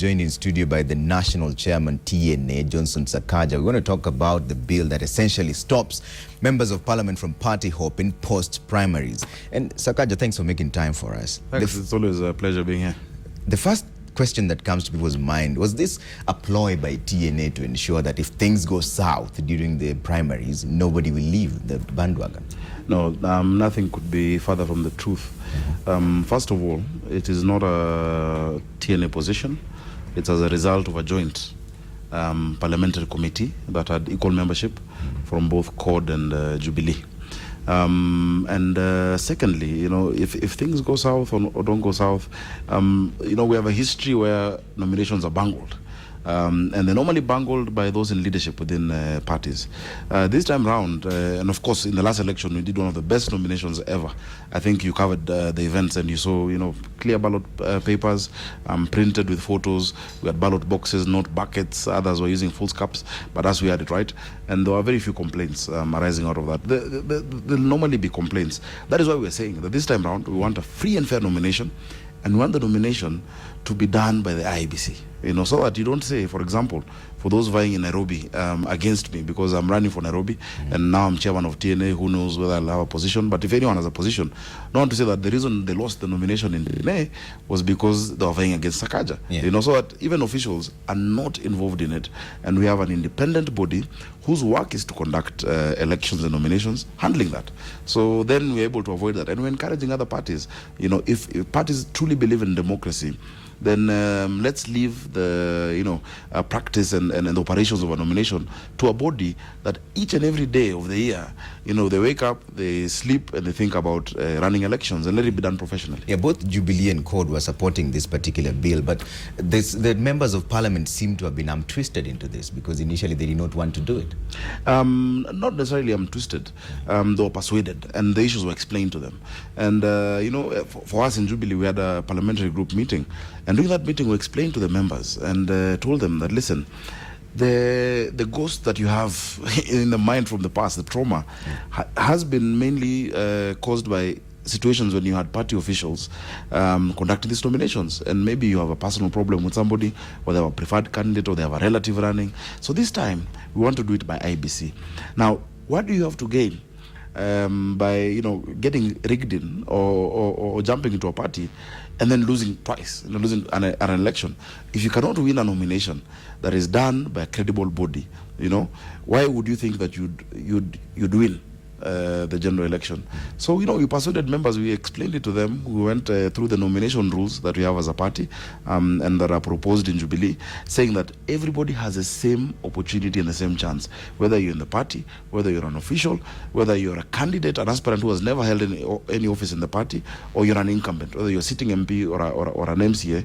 joined in studio by the National Chairman, TNA, Johnson Sakaja. We're going to talk about the bill that essentially stops members of parliament from party hopping post-primaries. And Sakaja, thanks for making time for us. Thanks, it's always a pleasure being here. The first question that comes to people's mind, was this a ploy by TNA to ensure that if things go south during the primaries, nobody will leave the bandwagon? No, nothing could be further from the truth. First of all, it is not a TNA position. It's as a result of a joint parliamentary committee that had equal membership from both CORD and Jubilee. Secondly, you know, if things go south or don't go south, you know, we have a history where nominations are bungled. And they're normally bungled by those in leadership within parties. This time round, and of course in the last election we did one of the best nominations ever. I think you covered the events and you saw, you know, clear ballot papers printed with photos. We had ballot boxes, not buckets. Others were using full cups, but us, we had it right. And there were very few complaints arising out of that. There'll normally be complaints. That is why we're saying that this time round we want a free and fair nomination, and we want the nomination to be done by the IEBC, you know, so that you don't say, for example, for those vying in Nairobi against me, because I'm running for Nairobi and now I'm chairman of TNA, who knows whether I'll have a position, but if anyone has a position, no one to say that the reason they lost the nomination in May was because they were vying against Sakaja, you know, so that even officials are not involved in it, and we have an independent body whose work is to conduct elections and nominations, handling that. So then we're able to avoid that, and we're encouraging other parties, you know, if parties truly believe in democracy, then let's leave the, you know, practice and the operations of a nomination to a body that each and every day of the year, you know, they wake up, they sleep, and they think about running elections, and let it be done professionally. Yeah, both Jubilee and CORD were supporting this particular bill, but the members of parliament seem to have been twisted into this, because initially they did not want to do it. Not necessarily twisted. They were persuaded, and the issues were explained to them. And, you know, for us in Jubilee, we had a parliamentary group meeting, and during that meeting we explained to the members and told them that, listen, the ghost that you have in the mind from the past, the trauma, has been mainly caused by situations when you had party officials conducting these nominations, and maybe you have a personal problem with somebody, or they have a preferred candidate, or they have a relative running. So this time we want to do it by IBC. Now, what do you have to gain by, you know, getting rigged in or jumping into a party and then losing twice, you know, losing an election? If you cannot win a nomination that is done by a credible body, you know, why would you think that you'd win the general election? So, you know, we persuaded members, we explained it to them, we went through the nomination rules that we have as a party and that are proposed in Jubilee, saying that everybody has the same opportunity and the same chance, whether you're in the party, whether you're an official, whether you're a candidate, an aspirant who has never held any office in the party, or you're an incumbent, whether you're a sitting MP or an MCA.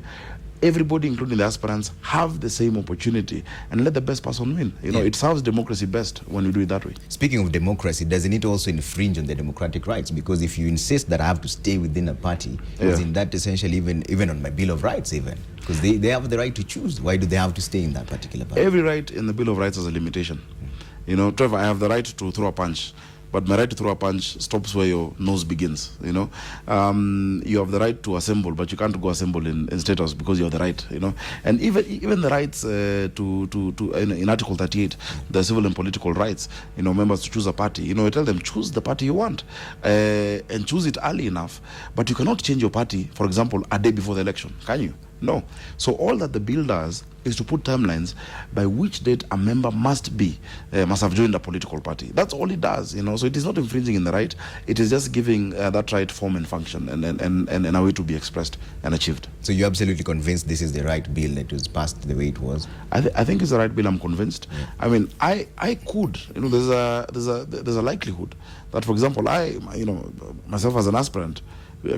Everybody, including the aspirants, have the same opportunity, and let the best person win. You know, it serves democracy best when you do it that way. Speaking of democracy, doesn't it also infringe on the democratic rights? Because if you insist that I have to stay within a party, isn't that essentially even on my Bill of Rights even? Because they have the right to choose. Why do they have to stay in that particular party? Every right in the Bill of Rights has a limitation. You know, Trevor, I have the right to throw a punch, but my right to throw a punch stops where your nose begins, you know. You have the right to assemble, but you can't go assemble in status because you have the right, you know. And even the rights in Article 38, the civil and political rights, you know, members to choose a party, you know, you tell them, choose the party you want, and choose it early enough. But you cannot change your party, for example, a day before the election, can you? No. So all that the bill does is to put timelines by which date a member must have joined a political party. That's all it does, you know. So it is not infringing in the right. It is just giving that right form and function and a way to be expressed and achieved. So you're absolutely convinced this is the right bill that was passed the way it was? I think it's the right bill. I'm convinced. Yeah. I mean, I could, you know, there's a likelihood that, for example, you know, myself as an aspirant,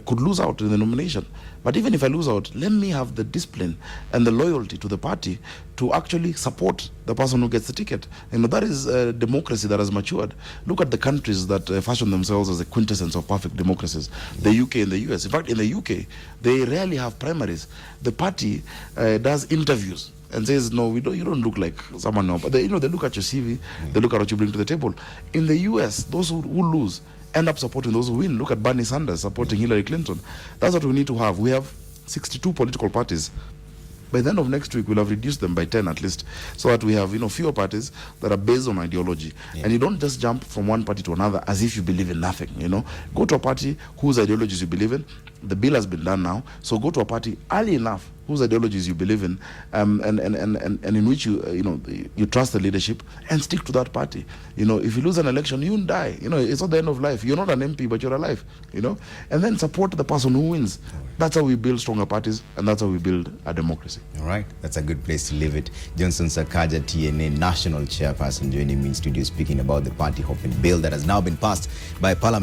could lose out in the nomination. But even if I lose out, let me have the discipline and the loyalty to the party to actually support the person who gets the ticket. You know, that is a democracy that has matured. Look at the countries that fashion themselves as the quintessence of perfect democracies, the UK and the US. In fact, in the UK, they rarely have primaries. The party does interviews and says, no, you don't look like someone now. But they look at your CV, they look at what you bring to the table. In the US, those who lose end up supporting those who win. Look at Bernie Sanders supporting Hillary Clinton. That's what we need to have. We have 62 political parties by the end of next week, we'll have reduced them by 10 at least, so that we have, you know, fewer parties that are based on ideology. Yeah. And you don't just jump from one party to another as if you believe in nothing, you know. Go to a party whose ideologies you believe in. The bill has been done now, so go to a party early enough whose ideologies you believe in, and in which you trust the leadership, and stick to that party. You know, if you lose an election, you won't die. You know, it's not the end of life. You're not an MP, but you're alive. You know, and then support the person who wins. That's how we build stronger parties, and that's how we build a democracy. All right, that's a good place to leave it. Johnson Sakaja, TNA National Chairperson, joining me in studio, speaking about the party hopping bill that has now been passed by Parliament.